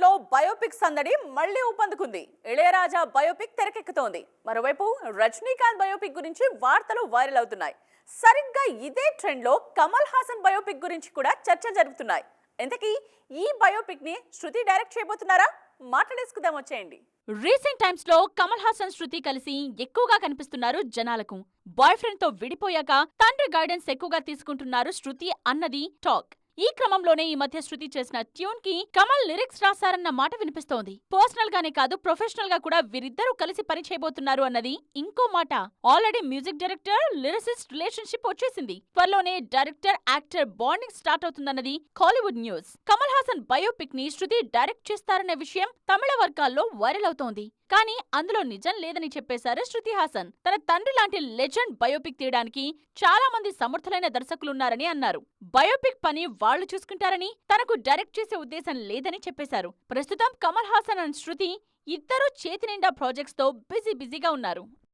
టాలీవుడ్ లో బయోపిక్ సందడి మళ్లీ ఊపందుకుంది. ఇళయరాజా బయోపిక్ తెరకెక్కుతోంది. మరోవైపు రజనీకాంత్ బయోపిక్ గురించి వార్తలు వైరల్ అవుతున్నాయి. సరిగ్గా ఇదే ట్రెండ్ లో కమల్ హాసన్ బయోపిక్ గురించి కూడా చర్చ జరుగుతున్నాయి. ఇంతకీ ఈ బయోపిక్ ని శృతి డైరెక్ట్ చేయబోతున్నారా? మాట్లాడేసుకుందాం వచ్చేయండి. రీసెంట్ టైమ్స్ లో కమల్ హాసన్ శృతి కలిసి ఎక్కువగా కనిపిస్తున్నారు జనాలకు. బాయ్ ఫ్రెండ్ తో విడిపోయాక తండ్రి గైడెన్స్ ఎక్కువగా తీసుకుంటున్నారు శృతి అన్నది టాక్. ఈ క్రమంలోనే ఈ మధ్య శృతి చేసిన ట్యూన్ కి కమల్ లిరిక్స్ రాశారన్న మాట వినిపిస్తోంది. పర్సనల్ గానే కాదు, ప్రొఫెషనల్ గా కూడా వీరిద్దరూ కలిసి పని చేయబోతున్నారు అన్నది ఇంకో మాట. Already music director lyricist relationship వచ్చేసింది. త్వరలోనే డైరెక్టర్ యాక్టర్ బాండింగ్ స్టార్ట్ అవుతుందన్నది కాలీవుడ్ న్యూస్. కమల్ హాసన్ బయోపిక్ ని శృతి డైరెక్ట్ చేస్తారనే విషయం తమిళ వర్గాల్లో వైరల్ అవుతోంది. కానీ అందులో నిజం లేదని చెప్పేశారు శృతి హాసన్. తన తండ్రి లాంటి లెజెండ్ బయోపిక్ తీయడానికి చాలా మంది సమర్థులైన దర్శకులున్నారని అన్నారు. బయోపిక్ పని వాళ్లు చూసుకుంటారని, తనకు డైరెక్ట్ చేసే ఉద్దేశం లేదని చెప్పేశారు. ప్రస్తుతం కమల్ హాసన్ అండ్ శృతి ఇద్దరూ చేతి నిండా ప్రాజెక్ట్స్ తో బిజీగా ఉన్నారు.